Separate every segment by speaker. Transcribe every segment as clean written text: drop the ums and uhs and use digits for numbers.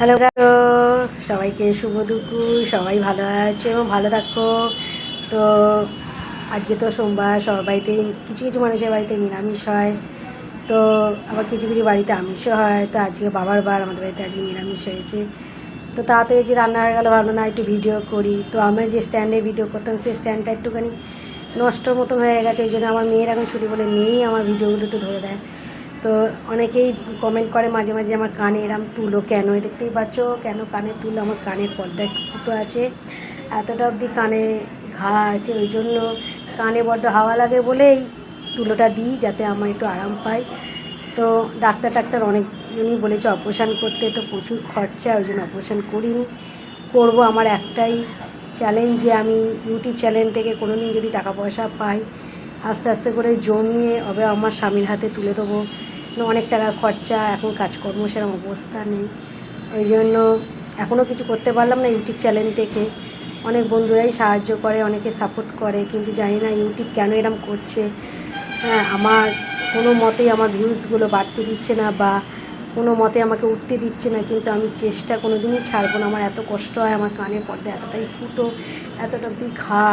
Speaker 1: Hello সবাইকে শুভ দুপুর। সবাই ভালো আছে এবং ভালো থাকো। তো আজকে তো সোমবার, সবার বাড়িতে কিছু কিছু মানুষের বাড়িতে নিরামিষ হয়, তো আবার কিছু কিছু বাড়িতে আমিষও হয়। তো আজকে বাবার বার, আমাদের বাড়িতে আজকে নিরামিষ হয়েছে। তো তাড়াতাড়ি যে রান্না হয়ে গেলো, ভাবলো না একটু ভিডিও করি। তো আমি যে স্ট্যান্ডে ভিডিও করতাম সেই স্ট্যান্ডটা একটুখানি নষ্টর মতন হয়ে গেছে, ওই জন্য আমার মেয়ের এখন ছুটি বলে মেয়েই আমার ভিডিওগুলো একটু ধরে দেয়। তো অনেকেই কমেন্ট করে মাঝে মাঝে আমার কানে এরম তুলো কেন, দেখতেই পাচ্ছ কেন কানে তুলো। আমার কানের পর্দা একটু ফুটো আছে, এতটা অবধি কানে ঘা আছে, ওই জন্য কানে বড্ড হাওয়া লাগে বলেই তুলোটা দিই, যাতে আমার একটু আরাম পাই। তো ডাক্তার অনেকজনই বলেছে অপারেশান করতে, তো প্রচুর খরচা, ওই জন্য অপারেশান করিনি। করবো, আমার একটাই চ্যালেঞ্জ যে আমি ইউটিউব চ্যানেল থেকে কোনো দিন যদি টাকা পয়সা পাই, আস্তে আস্তে করে জমিয়ে হবে আমার স্বামীর হাতে তুলে দেবো। অনেক টাকা খরচা, এখন কাজকর্ম সেরকম অবস্থা নেই, ওই জন্য এখনও কিছু করতে পারলাম না ইউটিউব চ্যানেল থেকে। অনেক বন্ধুরাই সাহায্য করে, অনেকে সাপোর্ট করে, কিন্তু জানি না ইউটিউব কেন এরম করছে। হ্যাঁ, আমার কোনো মতেই আমার ভিউজগুলো বাড়তে দিচ্ছে না, বা কোনো মতে আমাকে উঠতে দিচ্ছে না, কিন্তু আমি চেষ্টা কোনো দিনই ছাড়বো না। আমার এত কষ্ট হয়, আমার কানের পর্দা এতটাই ফুটো, এতটা অবধি ঘা,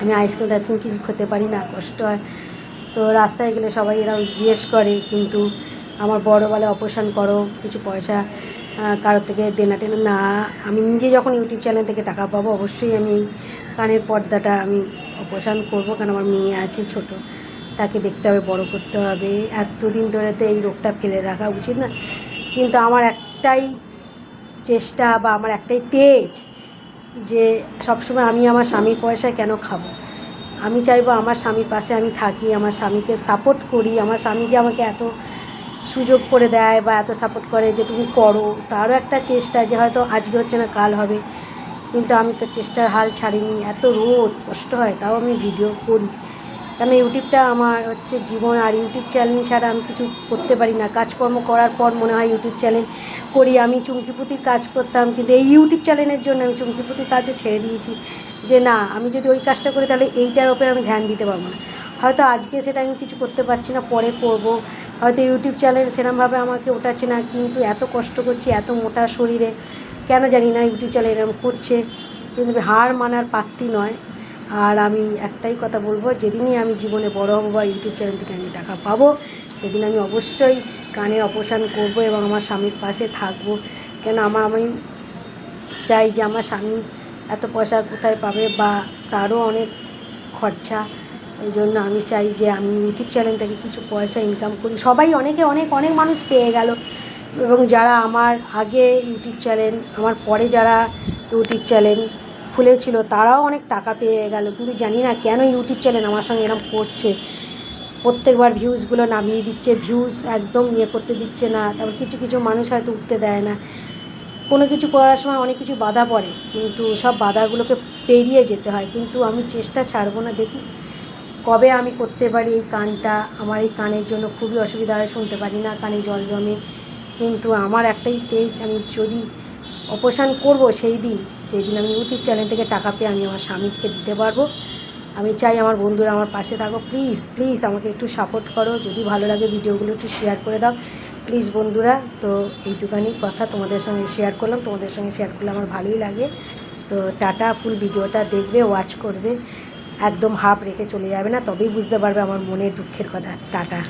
Speaker 1: আমি আইসক্রিম টাইসক্রিম কিছু খেতে পারি না, কষ্ট হয়। তো রাস্তায় গেলে সবাই এরা জিজ্ঞেস করে, কিন্তু আমার বড় বলে অপারেশান করো, কিছু পয়সা কারোর থেকে দেনা টেনা না। আমি নিজে যখন ইউটিউব চ্যানেল থেকে টাকা পাবো, অবশ্যই আমি এই কানের পর্দাটা আমি অপারেশান করবো, কারণ আমার মেয়ে আছে ছোট, তাকে দেখতে হবে, বড় করতে হবে। এতদিন ধরে তো এই রোগটা ফেলে রাখা উচিত না, কিন্তু আমার একটাই চেষ্টা বা আমার একটাই তেজ যে সবসময় আমি আমার স্বামীর পয়সায় কেন খাবো। আমি চাইবো আমার স্বামীর পাশে আমি থাকি, আমার স্বামীকে সাপোর্ট করি। আমার স্বামী যে আমাকে এত সুযোগ করে দেয় বা এত সাপোর্ট করে যে তুমি করো, তারও একটা চেষ্টা যে হয়তো আজকে হচ্ছে না কাল হবে, কিন্তু আমি তো চেষ্টার হাল ছাড়িনি। এত রোদ কষ্ট হয়, তাও আমি ভিডিও করি, কারণ ইউটিউবটা আমার হচ্ছে জীবন। আর ইউটিউব চ্যানেল ছাড়া আমি কিছু করতে পারি না। কাজকর্ম করার পর মনে হয় ইউটিউব চ্যানেল করি। আমি চুমকিপুতির কাজ করতাম, কিন্তু এই ইউটিউব চ্যানেলের জন্য আমি চুমকিপুতির কাজও ছেড়ে দিয়েছি, যে না, আমি যদি ওই কাজটা করি তাহলে এইটার ওপরে আমি ধ্যান দিতে পারবো না। হয়তো আজকে সেটা আমি কিছু করতে পারছি না, পরে করব। হয়তো ইউটিউব চ্যানেল সেরকমভাবে আমাকে ওঠাচ্ছে না, কিন্তু এত কষ্ট করছি, এত মোটা শরীরে, কেন জানি না ইউটিউব চ্যানেল এরকম করছে, কিন্তু হার মানার পাত্রী নয়। আর আমি একটাই কথা বলবো, যেদিনই আমি জীবনে বড় হবো বা ইউটিউব চ্যানেল থেকে আমি টাকা পাবো, সেদিন আমি অবশ্যই কানের অপারেশান করবো এবং আমার স্বামীর পাশে থাকবো। কেন আমি চাই যে আমার স্বামী এত পয়সা কোথায় পাবে, বা তারও অনেক খরচা। ওই জন্য আমি চাই যে আমি ইউটিউব চ্যানেল থেকে কিছু পয়সা ইনকাম করি। সবাই অনেকে অনেক অনেক মানুষ পেয়ে গেল, এবং যারা আমার আগে ইউটিউব চ্যানেল, আমার পরে যারা ইউটিউব চ্যানেল খুলেছিল, তারাও অনেক টাকা পেয়ে গেল, কিন্তু জানি না কেন ইউটিউব চ্যানেল আমার সঙ্গে এরকম করছে। প্রত্যেকবার ভিউজগুলো নামিয়ে দিচ্ছে, ভিউজ একদম করতে দিচ্ছে না। তারপর কিছু কিছু মানুষ হয়তো উঠতে দেয় না। কোনো কিছু করার সময় অনেক কিছু বাধা পড়ে, কিন্তু সব বাধাগুলোকে পেরিয়ে যেতে হয়। কিন্তু আমি চেষ্টা ছাড়বো না, দেখি কবে আমি করতে পারি। এই কানটা, আমার এই কানের জন্য খুবই অসুবিধা হয়, শুনতে পারি না, কানে জল জমে। কিন্তু আমার একটাই তেজ, আমি যদি অপারেশান করবো সেই দিন, যেদিন আমি ইউটিউব চ্যানেল থেকে টাকা পেয়ে আমি আমার স্বামীকে দিতে পারবো। আমি চাই আমার বন্ধুরা আমার পাশে থাকো, প্লিজ প্লিজ আমাকে একটু সাপোর্ট করো। যদি ভালো লাগে ভিডিওগুলো একটু শেয়ার করে দাও প্লিজ বন্ধুরা। তো এইটুখানি কথা তোমাদের সঙ্গে শেয়ার করলাম, তোমাদের সঙ্গে শেয়ার করলে আমার ভালোই লাগে। তো টাটা, ফুল ভিডিওটা দেখবে, ওয়াচ করবে, একদম হাফ রেখে চলে যাবে না, তবেই বুঝতে পারবে আমার মনের দুঃখের কথা। টাটা।